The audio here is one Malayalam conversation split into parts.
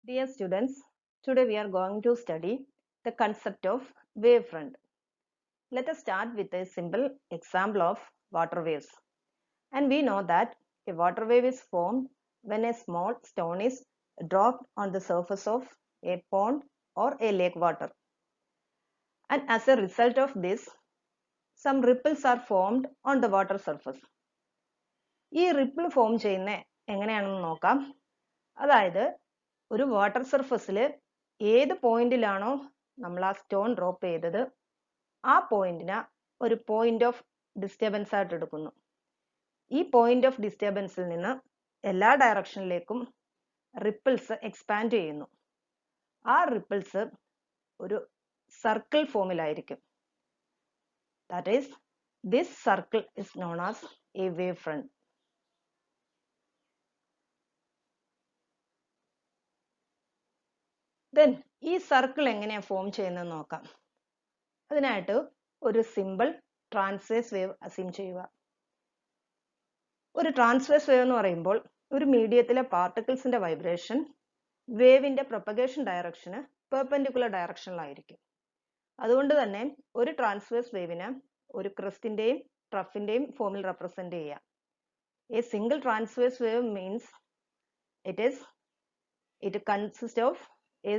Dear students, today we are going to study the concept of wavefront. Let us start with a simple example of water waves. And we know that a water wave is formed when a small stone is dropped on the surface of a pond or a lake water. And as a result of this, some ripples are formed on the water surface. ഈ റിപ്പിൾ ഫോം ചെയ്യുന്ന എങ്ങനെയാണെന്ന് നോക്കാം. അതായത് ഒരു വാട്ടർ സർഫസിൽ ഏത് പോയിന്റിലാണോ നമ്മൾ ആ സ്റ്റോൺ ഡ്രോപ്പ് ചെയ്തത് ആ പോയിന്റിനെ ഒരു പോയിന്റ് ഓഫ് ഡിസ്റ്റർബൻസ് ആയിട്ട് എടുക്കുന്നു. ഈ പോയിന്റ് ഓഫ് ഡിസ്റ്റർബൻസിൽ നിന്ന് എല്ലാ ഡയറക്ഷനിലേക്കും റിപ്പിൾസ് എക്സ്പാൻഡ് ചെയ്യുന്നു. ആ റിപ്പിൾസ് ഒരു സർക്കിൾ ഫോമിലായിരിക്കും. That is this circle is known as a wave front. Then ഈ സർക്കിൾ എങ്ങനെയാ ഫോം ചെയ്യുന്നത് നോക്കാം. അതിനായിട്ട് ഒരു സിമ്പിൾ ട്രാൻസ്വേഴ്സ് വേവ് അസ്യൂം ചെയ്യുക. ഒരു ട്രാൻസ്വേഴ്സ് വേവ് എന്ന് പറയുമ്പോൾ ഒരു മീഡിയത്തിലെ പാർട്ടിക്കിൾസിന്റെ വൈബ്രേഷൻ വേവിന്റെ പ്രൊപ്പഗേഷൻ ഡയറക്ഷന് പെർപെൻഡിക്കുലർ ഡയറക്ഷനിലായിരിക്കും. അതുകൊണ്ട് തന്നെ ഒരു ട്രാൻസ്വേഴ്സ് വേവിന് ഒരു ക്രസ്റ്റിന്റെയും ട്രഫിന്റെയും ഫോമിൽ റെപ്രസെന്റ് ചെയ്യാം. A single transverse wave means it consists of a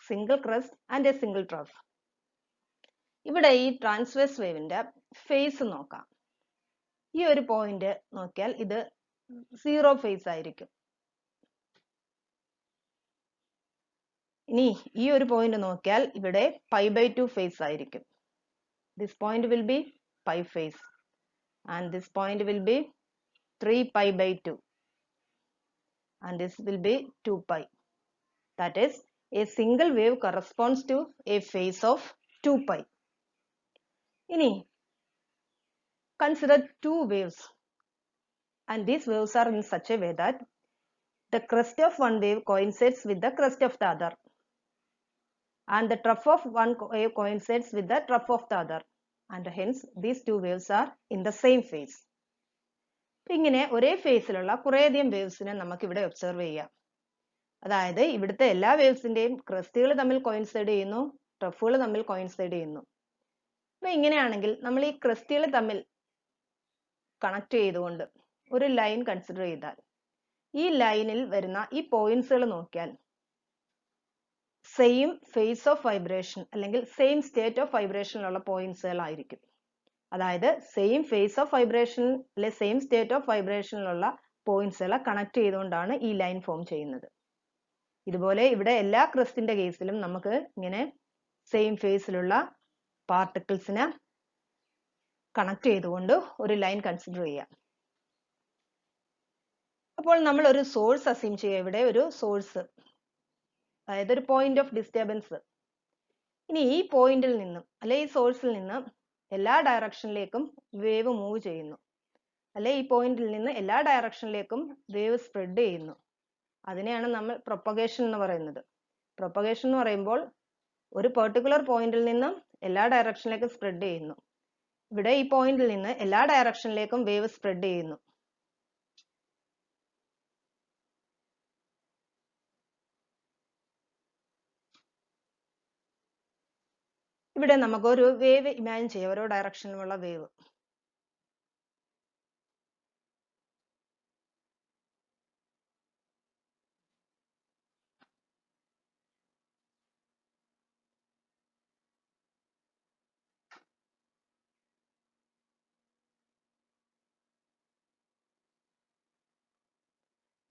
single crest and a single trough. ഇവിടെ ഈ ട്രാൻസ്വേഴ്സ് വേവിന്റെ ഫേസ് നോക്കാം. ഈ ഒരു പോയിന്റ് നോക്കിയാൽ ഇത് 0 ഫേസ് ആയിരിക്കും. ഇനി ഈ ഒരു പോയിന്റ് നോക്കിയാൽ ഇവിടെ π/2 ഫേസ് ആയിരിക്കും. This point will be pi phase and this point will be 3π/2 and this will be 2π. That is, a single wave corresponds to a phase of 2π. Ini consider two waves, and these waves are in such a way that the crest of one wave coincides with the crest of the other, and the trough of one wave coincides with the trough of the other, and hence these two waves are in the same phase. ഇങ്ങനെ ഒരേ ഫേസിലുള്ള കുറേയധികം വേവ്സിനെ നമുക്ക് ഇവിടെ ഒബ്സർവ് ചെയ്യാം. അതായത് ഇവിടുത്തെ എല്ലാ വേവ്സിന്റെയും ക്രസ്റ്റുകൾ തമ്മിൽ കോയിൻസൈഡ് ചെയ്യുന്നു, ട്രഫുകൾ തമ്മിൽ കോയിൻസൈഡ് ചെയ്യുന്നു. അപ്പൊ ഇങ്ങനെയാണെങ്കിൽ നമ്മൾ ഈ ക്രസ്റ്റുകൾ തമ്മിൽ കണക്ട് ചെയ്തുകൊണ്ട് ഒരു ലൈൻ കൺസിഡർ ചെയ്താൽ ഈ ലൈനിൽ വരുന്ന ഈ പോയിന്റ്സുകൾ നോക്കിയാൽ സെയിം ഫേസ് ഓഫ് വൈബ്രേഷൻ അല്ലെങ്കിൽ സെയിം സ്റ്റേറ്റ് ഓഫ് വൈബ്രേഷനിലുള്ള പോയിന്റ്സുകൾ ആയിരിക്കും. അതായത് സെയിം ഫേസ് ഓഫ് വൈബ്രേഷൻ അല്ലെ സെയിം സ്റ്റേറ്റ് ഓഫ് വൈബ്രേഷനിലുള്ള പോയിന്റ്സുകളെ കണക്ട് ചെയ്തുകൊണ്ടാണ് ഈ ലൈൻ ഫോം ചെയ്യുന്നത്. ഇതുപോലെ ഇവിടെ എല്ലാ ക്രസ്റ്റിന്റെ കേസിലും നമുക്ക് ഇങ്ങനെ സെയിം ഫേസിലുള്ള പാർട്ടിക്കിൾസിനെ കണക്ട് ചെയ്തുകൊണ്ട് ഒരു ലൈൻ കൺസിഡർ ചെയ്യാം. അപ്പോൾ നമ്മൾ ഒരു സോഴ്സ് അസ്യൂം ചെയ്യുക. ഇവിടെ ഒരു സോഴ്സ്, അതായത് ഒരു പോയിന്റ് ഓഫ് ഡിസ്റ്റർബൻസ്. ഇനി ഈ പോയിന്റിൽ നിന്നും അല്ലെ ഈ സോഴ്സിൽ നിന്ന് എല്ലാ ഡയറക്ഷനിലേക്കും വേവ് മൂവ് ചെയ്യുന്നു, അല്ലെ ഈ പോയിന്റിൽ നിന്ന് എല്ലാ ഡയറക്ഷനിലേക്കും വേവ് സ്പ്രെഡ് ചെയ്യുന്നു. അതിനെയാണ് നമ്മൾ പ്രൊപ്പഗേഷൻ എന്ന് പറയുന്നത്. പ്രൊപ്പഗേഷൻ എന്ന് പറയുമ്പോൾ ഒരു പെർട്ടിക്കുലർ പോയിന്റിൽ നിന്നും എല്ലാ ഡയറക്ഷനിലേക്കും സ്പ്രെഡ് ചെയ്യുന്നു. ഇവിടെ ഈ പോയിന്റിൽ നിന്ന് എല്ലാ ഡയറക്ഷനിലേക്കും വേവ് സ്പ്രെഡ് ചെയ്യുന്നു. ഇവിടെ നമുക്കൊരു വേവ് ഇമാജിൻ ചെയ്യാം, ഓരോ ഡയറക്ഷനിലുമുള്ള വേവ്.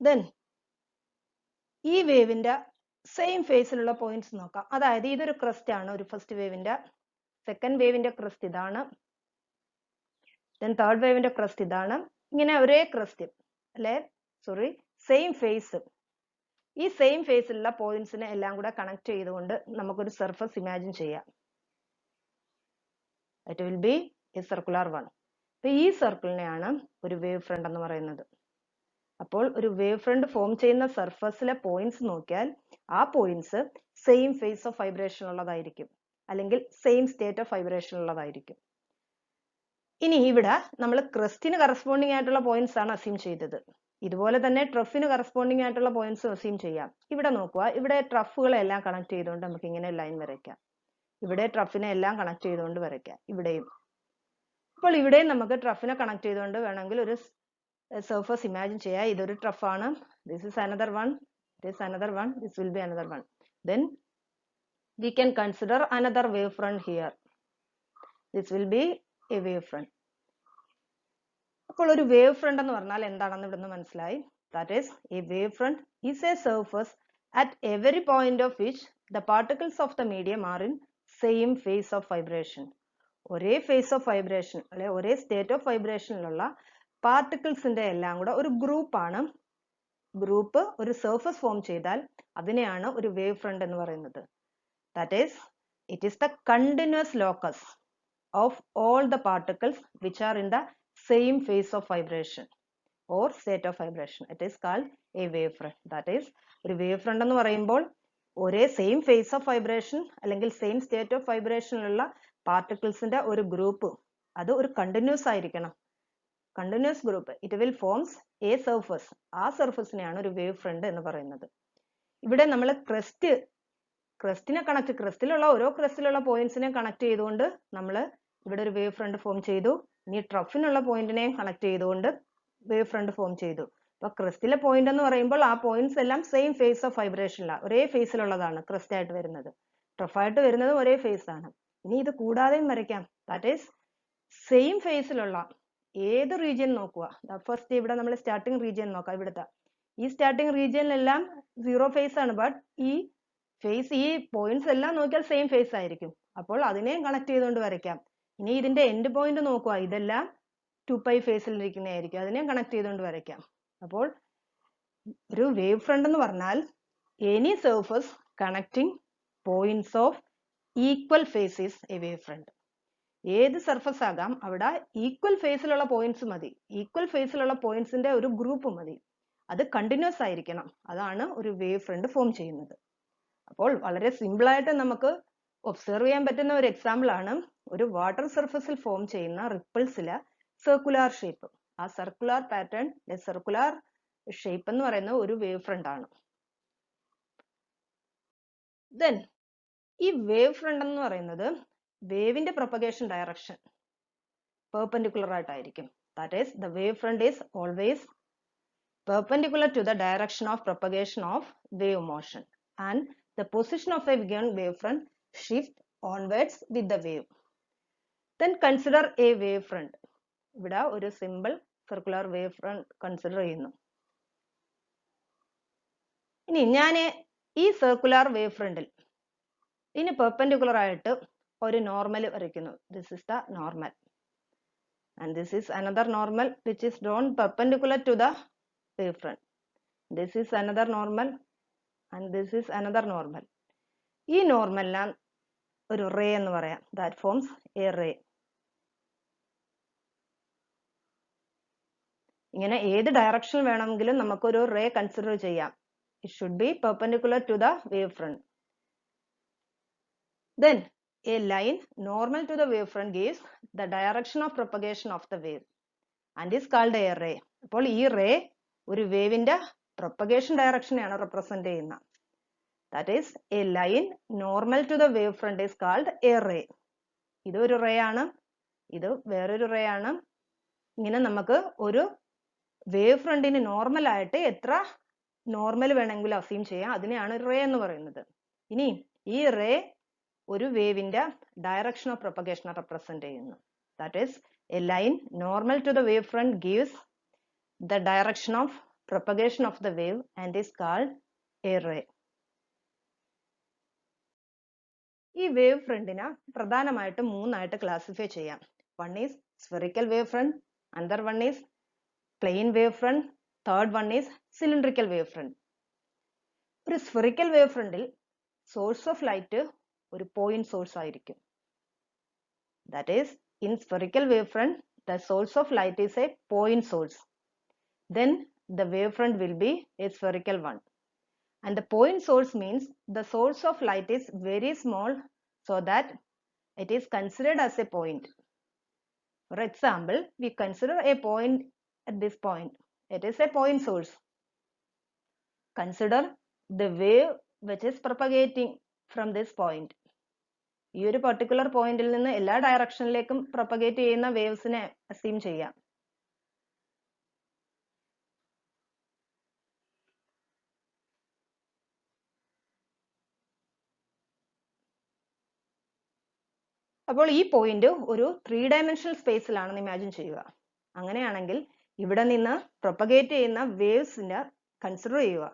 ദെൻ ഈ വേവിന്റെ സെയിം ഫേസിലുള്ള പോയിന്റ്സ് നോക്കാം. അതായത് ഇതൊരു ക്രസ്റ്റ് ആണ്, ഒരു ഫസ്റ്റ് വേവിന്റെ. സെക്കൻഡ് വേവിന്റെ ക്രസ്റ്റ് ഇതാണ്. ദെൻ തേർഡ് വേവിന്റെ ക്രസ്റ്റ് ഇതാണ്. ഇങ്ങനെ ഒരേ ക്രസ്റ്റ് അല്ലെ സെയിം ഫേസ്. ഈ സെയിം ഫേസിലുള്ള പോയിന്റ്സിനെ എല്ലാം കൂടെ കണക്ട് ചെയ്തുകൊണ്ട് നമുക്കൊരു സർഫസ് ഇമാജിൻ ചെയ്യാം. It will be A circular one. അപ്പൊ ഈ സർക്കിളിനെയാണ് ഒരു വേവ് ഫ്രണ്ട് എന്ന് പറയുന്നത്. അപ്പോൾ ഒരു വേവ് ഫ്രണ്ട് ഫോം ചെയ്യുന്ന സർഫസിലെ പോയിന്റ്സ് നോക്കിയാൽ ആ points same phase of vibration ഉള്ളതായിരിക്കും, അല്ലെങ്കിൽ സെയിം സ്റ്റേറ്റ് ഓഫ് വൈബ്രേഷൻ ഉള്ളതായിരിക്കും. ഇനി ഇവിടെ നമ്മൾ ക്രസ്റ്റിന് കറസ്പോണ്ടിങ് ആയിട്ടുള്ള പോയിന്റ്സ് ആണ് അസ്യൂം ചെയ്തത്. ഇതുപോലെ തന്നെ ട്രഫിന് കറസ്പോണ്ടിങ് ആയിട്ടുള്ള പോയിന്റ്സ് അസ്യൂം ചെയ്യാം. ഇവിടെ നോക്കുക, ഇവിടെ ട്രഫുകളെല്ലാം കണക്ട് ചെയ്തുകൊണ്ട് നമുക്ക് ഇങ്ങനെ ലൈൻ വരയ്ക്കാം. ഇവിടെ ട്രഫിനെ എല്ലാം കണക്ട് ചെയ്തുകൊണ്ട് വരയ്ക്കാം, ഇവിടെയും. അപ്പോൾ ഇവിടെയും നമുക്ക് ട്രഫിനെ കണക്ട് ചെയ്തുകൊണ്ട് വേണമെങ്കിൽ ഒരു സർഫസ് ഇമാജിൻ ചെയ്യാം. ഇതൊരു ട്രഫാണ്. This is another one, this another one, this will be another one. Then we can consider another wavefront here. This will be a wavefront. അപ്പോൾ ഒരു wavefront എന്ന് പറഞ്ഞാൽ എന്താണെന്ന് ഇവിടുന്ന് മനസ്സിലായി. That is, a wavefront is a surface at every point of which the particles of the medium are in same phase of vibration. ഒരേ phase of vibration അല്ലെ ഒരേ state of vibrationലുള്ള പാർട്ടിക്കിൾസിന്റെ എല്ലാം കൂടെ ഒരു ഗ്രൂപ്പാണ്. ഗ്രൂപ്പ് ഒരു സർഫസ് ഫോം ചെയ്താൽ അതിനെയാണ് ഒരു wavefront എന്ന് പറയുന്നത്. That is, it is the continuous locus of all the particles which are in the same phase of vibration or state of vibration. It is called a wavefront. That is, ഒരു wavefront എന്ന് പറയുമ്പോൾ ഒരേ സെയിം phase of vibration അല്ലെങ്കിൽ സെയിം state of vibration ഉള്ള പാർട്ടിക്കിൾസിന്റെ ഒരു ഗ്രൂപ്പ്, അത് ഒരു കണ്ടിന്യൂസ് ആയിരിക്കണം. Continuous group. It will forms A surface. ആ സർഫസിനെയാണ് ഒരു wavefront എന്ന് പറയുന്നത്. ഇവിടെ നമ്മൾ ക്രസ്റ്റിനെ ക്രസ്റ്റിലുള്ള ഓരോ ക്രസ്റ്റിലുള്ള പോയിന്റ്സിനെ കണക്ട് ചെയ്തുകൊണ്ട് നമ്മൾ ഇവിടെ ഒരു wavefront ഫോം ചെയ്തു. ഇനി ട്രഫിനുള്ള പോയിന്റിനെ കണക്ട് ചെയ്തുകൊണ്ട് wavefront ഫോം ചെയ്തു. അപ്പൊ ക്രസ്റ്റിലെ പോയിന്റ് എന്ന് പറയുമ്പോൾ ആ പോയിന്റ്സ് എല്ലാം സെയിം ഫേസ് ഓഫ് വൈബ്രേഷനിലാണ്, ഒരേ ഫേസിലുള്ളതാണ് ക്രസ്റ്റ് ആയിട്ട് വരുന്നത്. ട്രഫായിട്ട് വരുന്നത് ഒരേ ഫേസ് ആണ്. ഇനി ഇത് കൂടാതെയും വരയ്ക്കാം. ദാറ്റ് ഈസ് സെയിം ഫേസിലുള്ള ഏത് റീജിയൻ നോക്കുക. ഫസ്റ്റ് ഇവിടെ നമ്മൾ സ്റ്റാർട്ടിംഗ് റീജിയൻ നോക്കാം. ഇവിടുത്തെ ഈ സ്റ്റാർട്ടിംഗ് റീജിയനിലെല്ലാം സീറോ ഫേസ് ആണ്. ബട്ട് ഈ ഫേസ്, ഈ പോയിന്റ്സ് എല്ലാം നോക്കിയാൽ സെയിം ഫേസ് ആയിരിക്കും. അപ്പോൾ അതിനെയും കണക്ട് ചെയ്തുകൊണ്ട് വരയ്ക്കാം. ഇനി ഇതിന്റെ എൻഡ് പോയിന്റ് നോക്കുക, ഇതെല്ലാം 2π ഫേസിൽ ഇരിക്കുന്നതായിരിക്കും. അതിനെയും കണക്ട് ചെയ്തുകൊണ്ട് വരയ്ക്കാം. അപ്പോൾ ഒരു wavefront എന്ന് പറഞ്ഞാൽ any surface connecting points of equal phase is a wavefront. ഏത് സർഫസ് ആകാം, അവിടെ ഈക്വൽ ഫേസിലുള്ള പോയിന്റ്സ് മതി. ഈക്വൽ ഫേസിലുള്ള പോയിന്റ്സിന്റെ ഒരു ഗ്രൂപ്പ് മതി. അത് കണ്ടിന്യൂസ് ആയിരിക്കണം. അതാണ് ഒരു wavefront ഫോം ചെയ്യുന്നത്. അപ്പോൾ വളരെ സിമ്പിൾ ആയിട്ട് നമുക്ക് ഒബ്സർവ് ചെയ്യാൻ പറ്റുന്ന ഒരു എക്സാമ്പിൾ ആണ് ഒരു വാട്ടർ സർഫസിൽ ഫോം ചെയ്യുന്ന റിപ്പിൾസിലെ സർക്കുലാർ ഷേപ്പ്. ആ സർക്കുലാർ പാറ്റേൺ, സർക്കുലാർ ഷേപ്പ് എന്ന് പറയുന്ന ഒരു wavefront ആണ്. ദെൻ ഈ wavefront എന്ന് പറയുന്നത് വേവിന്റെ പ്രൊപ്പഗേഷൻ ഡയറക്ഷൻ പെർപെൻഡിക്കുലർ ആയിട്ടായിരിക്കും. That is, the wavefront is always perpendicular to the direction of propagation of wave motion, and the position of a given wavefront shift onwards with the wave. Then consider a wavefront. ഇവിടെ ഒരു സിമ്പിൾ സർക്കുലർ wavefront കൺസിഡർ ചെയ്യുന്നു. ഇനി ഞാൻ ഈ സർക്കുലർ wavefrontൽ ഇതിന് പെർപെൻഡിക്കുലർ ആയിട്ട് ഒരു നോർമൽ വരയ്ക്കുന്നു. This is the normal, and this is another normal which is drawn perpendicular to the wavefront. This is another normal and this is another normal. ഈ നോർമലിനെ ഒരു റേ എന്ന് പറയാം. That forms a ray. ഇങ്ങനെ ഏത് ഡയറക്ഷൻ വേണമെങ്കിലും നമുക്കൊരു റേ കൺസിഡർ ചെയ്യാം. It should be perpendicular to the wavefront. Then a line normal to the wavefront gives the direction of propagation of the wave and is called a ray. അപ്പോൾ ഈ റേ ഒരു വേവിന്റെ പ്രൊപ്പഗേഷൻ ഡയറക്ഷനെയാണ് റെപ്രസെന്റ് ചെയ്യുന്നത്. That is, a line normal to the wavefront is called a ray. ഇത് ഒരു റേ ആണ്, ഇത് വേറൊരു റേ ആണ്. ഇങ്ങനെ നമുക്ക് ഒരു വേവ് ഫ്രണ്ടിന് നോർമൽ ആയിട്ട് എത്ര നോർമൽ വേണമെങ്കിലും അസ്യൂം ചെയ്യാം. അതിനെയാണ് റേ എന്ന് പറയുന്നത്. ഇനി ഈ റേ ഒരു വേവിന്റെ ഡയറക്ഷൻ ഓഫ് പ്രൊപ്പഗേഷൻ റെപ്രസെന്റ് ചെയ്യുന്നു. That is a line normal to the wavefront gives the direction of propagation of the wave and is called a ray. ഈ വേവ് ഫ്രണ്ടിനെ പ്രധാനമായിട്ട് മൂന്നായിട്ട് ക്ലാസിഫൈ ചെയ്യാം. One is spherical wavefront, another one is plane wavefront, third one is cylindrical wave front. ഒരു സ്ഫെറിക്കൽ വേവ് ഫ്രണ്ടിൽ സോഴ്സ് ഓഫ് ലൈറ്റ് ഒരു പോയിന്റ് സോഴ്സ് ആയിരിക്കും. That is, in spherical wavefront, the source of light is a point source. Then the wavefront will be a spherical one. And the point source means the source of light is very small so that it is considered as a point. For example, we consider a point at this point. It is a point source. Consider the wave which is propagating from this point. ഈ ഒരു പർട്ടിക്കുലർ പോയിന്റിൽ നിന്ന് എല്ലാ ഡയറക്ഷനിലേക്കും പ്രൊപ്പഗേറ്റ് ചെയ്യുന്ന വേവ്സിനെ അസ്യൂം ചെയ്യാം. അപ്പോൾ ഈ പോയിന്റ് ഒരു 3-dimensional സ്പേസിലാണെന്ന് ഇമാജിൻ ചെയ്യുക. അങ്ങനെയാണെങ്കിൽ ഇവിടെ നിന്ന് പ്രൊപ്പഗേറ്റ് ചെയ്യുന്ന വേവ്സിനെ കൺസിഡർ ചെയ്യുക.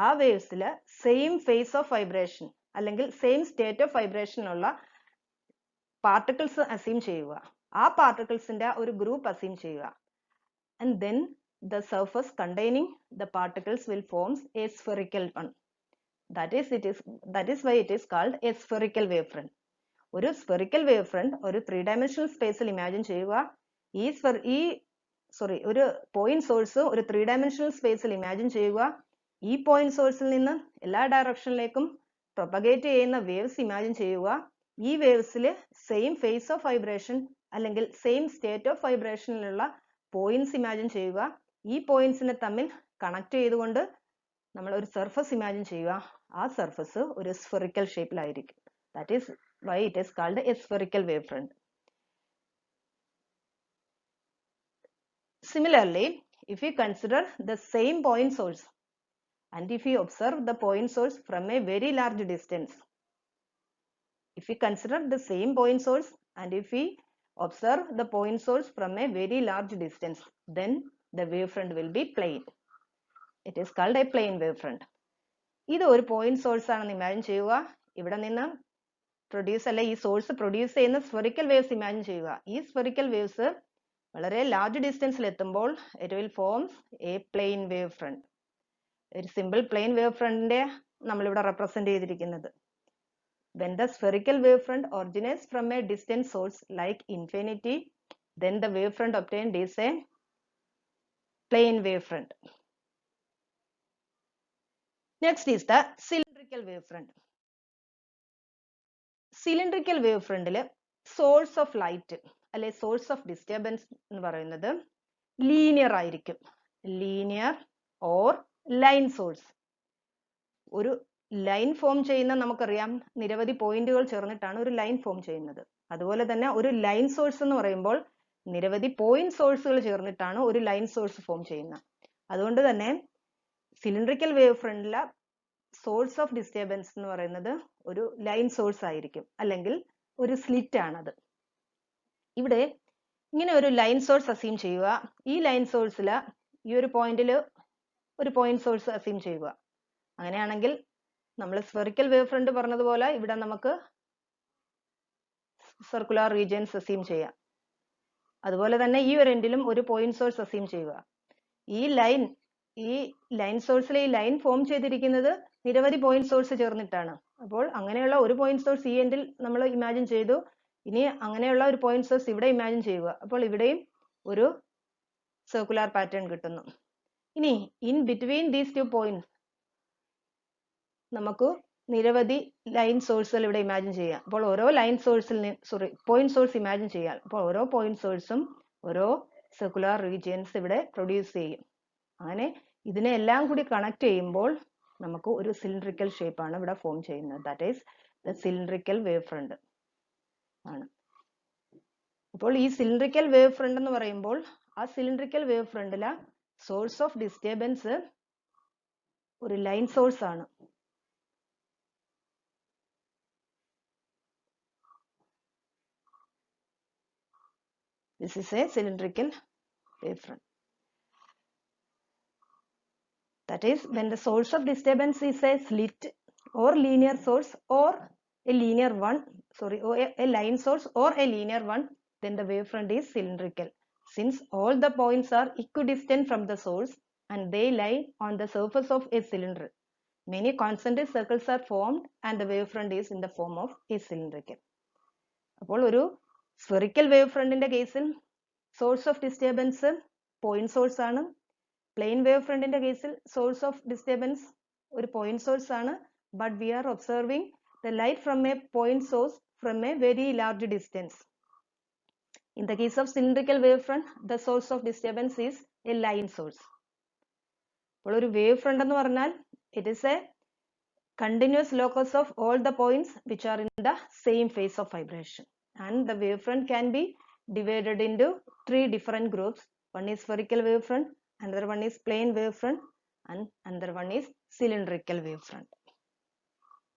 ആ വേവ്സിൽ സെയിം ഫേസ് ഓഫ് വൈബ്രേഷൻ അല്ലെങ്കിൽ സെയിം സ്റ്റേറ്റ് ഓഫ് വൈബ്രേഷനുള്ള പാർട്ടിക്കിൾസ് അസ്യൂം ചെയ്യുക. ആ പാർട്ടിക്കിൾസിന്റെ ഒരു ഗ്രൂപ്പ് അസ്യൂം ചെയ്യുക. And then the surface containing the particles will form a spherical one. That is why it is called a spherical wavefront. ഒരു spherical wavefront ഒരു 3-dimensional സ്പേസിൽ ഇമാജിൻ ചെയ്യുക. ഒരു പോയിന്റ് സോഴ്സ് ഒരു 3-dimensional സ്പേസിൽ ഇമാജിൻ ചെയ്യുക. ഈ പോയിന്റ് സോഴ്സിൽ നിന്ന് എല്ലാ ഡയറക്ഷനിലേക്കും പ്രൊപ്പഗേറ്റ് ചെയ്യുന്ന വേവ്സ് ഇമാജിൻ ചെയ്യുക. ഈ വേവ്സിൽ സെയിം ഫേസ് ഓഫ് വൈബ്രേഷൻ അല്ലെങ്കിൽ സെയിം സ്റ്റേറ്റ് ഓഫ് വൈബ്രേഷനിലുള്ള പോയിന്റ്സ് ഇമാജിൻ ചെയ്യുക. ഈ പോയിന്റ്സിനെ തമ്മിൽ കണക്ട് ചെയ്തുകൊണ്ട് നമ്മൾ ഒരു സർഫസ് ഇമാജിൻ ചെയ്യുക. ആ സർഫസ് ഒരു spherical ഷേപ്പിലായിരിക്കും. That is why it is called a spherical wavefront. Similarly, if we consider the same point source and if we observe the point source from a very large distance, if we consider the same point source and if we observe the point source from a very large distance, then the wavefront will be plane. It is called a plane wavefront. ഇത് ഒരു പോയിന്റ് സോഴ്സ് ആണെന്ന് ഇമാജിൻ ചെയ്യുക. ഇവിടെ നിന്ന് ഈ സോഴ്സ് പ്രൊഡ്യൂസ് ചെയ്യുന്ന സ്ഫെറിക്കൽ വേവ്സ് ഇമാജിൻ ചെയ്യുക. ഈ സ്ഫെറിക്കൽ വേവ്സ് വളരെ ലാർജ് ഡിസ്റ്റൻസിൽ എത്തുമ്പോൾ it will forms a plane wavefront. ഒരു സിമ്പിൾ പ്ലെയിൻ വേവ് ഫ്രണ്ടിന്റെ നമ്മളിവിടെ റെപ്രസെന്റ് ചെയ്തിരിക്കുന്നത്. When the spherical wavefront originates from a distant source like infinity, then the wavefront obtained is a plane wavefront. Next is the cylindrical wavefront. Cylindrical wavefront source of light അല്ലെ source of disturbance എന്ന് പറയുന്നത് ലീനിയർ ആയിരിക്കും. Linear or line source. ഒരു ലൈൻ ഫോം ചെയ്യുന്ന നമുക്കറിയാം നിരവധി പോയിന്റുകൾ ചേർന്നിട്ടാണ് ഒരു ലൈൻ ഫോം ചെയ്യുന്നത്. അതുപോലെ തന്നെ ഒരു ലൈൻ സോഴ്സ് എന്ന് പറയുമ്പോൾ നിരവധി പോയിന്റ് സോഴ്സുകൾ ചേർന്നിട്ടാണ് ഒരു ലൈൻ സോഴ്സ് ഫോം ചെയ്യുന്നത്. അതുകൊണ്ട് തന്നെ സിലിണ്ടറിക്കൽ വേവ് ഫ്രണ്ടിലെ സോഴ്സ് ഓഫ് ഡിസ്റ്റർബൻസ് എന്ന് പറയുന്നത് ഒരു ലൈൻ സോഴ്സ് ആയിരിക്കും, അല്ലെങ്കിൽ ഒരു സ്ലിറ്റ് ആണത്. ഇവിടെ ഇങ്ങനെ ഒരു ലൈൻ സോഴ്സ് അസ്യൂം ചെയ്യുക. ഈ ലൈൻ സോഴ്സിൽ ഈ ഒരു പോയിന്റിൽ ഒരു പോയിന്റ് സോഴ്സ് അസ്യൂം ചെയ്യുക. അങ്ങനെയാണെങ്കിൽ നമ്മൾ സ്ഫെറിക്കൽ വേവ് ഫ്രണ്ട് പറഞ്ഞതുപോലെ ഇവിടെ നമുക്ക് സർക്കുലർ റീജിയൻസ് അസ്യൂം ചെയ്യാം. അതുപോലെ തന്നെ ഈ ഒരു എൻഡിലും ഒരു പോയിന്റ് സോഴ്സ് അസ്യൂം ചെയ്യുക. ഈ ലൈൻ സോഴ്സിൽ ഈ ലൈൻ ഫോം ചെയ്തിരിക്കുന്നത് നിരവധി പോയിന്റ് സോഴ്സ് ചേർന്നിട്ടാണ്. അപ്പോൾ അങ്ങനെയുള്ള ഒരു പോയിന്റ് സോഴ്സ് ഈ എൻഡിൽ നമ്മൾ ഇമാജിൻ ചെയ്തു. ഇനി അങ്ങനെയുള്ള ഒരു പോയിന്റ് സോഴ്സ് ഇവിടെ ഇമാജിൻ ചെയ്യുക. അപ്പോൾ ഇവിടെയും ഒരു സർക്കുലർ പാറ്റേൺ കിട്ടുന്നു. ഇനി in between these two points നമുക്ക് നിരവധി ലൈൻ സോഴ്സുകൾ ഇവിടെ ഇമാജിൻ ചെയ്യാം. അപ്പോൾ ഓരോ ലൈൻ സോഴ്സിൽ പോയിന്റ് സോഴ്സ് ഇമാജിൻ ചെയ്യാം. അപ്പോൾ ഓരോ പോയിന്റ് സോഴ്സും ഓരോ സർക്കുലർ റീജിയൻസ് ഇവിടെ പ്രൊഡ്യൂസ് ചെയ്യും. അങ്ങനെ ഇതിനെ എല്ലാം കൂടി കണക്ട് ചെയ്യുമ്പോൾ നമുക്ക് ഒരു സിലിണ്ടറിക്കൽ ഷേപ്പ് ആണ് ഇവിടെ ഫോം ചെയ്യുന്നത്. That is the cylindrical wave front ആണ്. അപ്പോൾ ഈ സിലിണ്ടറിക്കൽ വേവ് ഫ്രണ്ട് എന്ന് പറയുമ്പോൾ ആ സിലിണ്ടറിക്കൽ വേവ് ഫ്രണ്ടിലെ സോഴ്സ് ഓഫ് ഡിസ്റ്റർബൻസ് ഒരു ലൈൻ സോഴ്സ് ആണ്. This is a cylindrical wavefront. That is, when the source of disturbance is a slit or linear source or a line source or a linear one, then the wavefront is cylindrical. Since all the points are equidistant from the source and they lie on the surface of a cylinder, many concentric circles are formed and the wavefront is in the form of a cylindrical. അപ്പോൾ ഒരു സ്ഫെറിക്കൽ വേവ് ഫ്രണ്ടിന്റെ കേസിൽ source of disturbance point source ആണ്. പ്ലെയിൻ വേവ് ഫ്രണ്ടിന്റെ കേസിൽ സോഴ്സ് ഓഫ് ഡിസ്റ്റർബൻസ് ഒരു പോയിന്റ് സോഴ്സ് ആണ്. But we are observing the light from a point source from a very large distance. In the case of cylindrical wave front, the source of disturbance is a line source. അപ്പോൾ ഒരു വേവ് ഫ്രണ്ട് എന്ന് പറഞ്ഞാൽ it is a continuous locus of all the points which are in the same phase of vibration, and the wavefront can be divided into 3 different groups. One is spherical wavefront, another one is plane wavefront, and another one is cylindrical wavefront.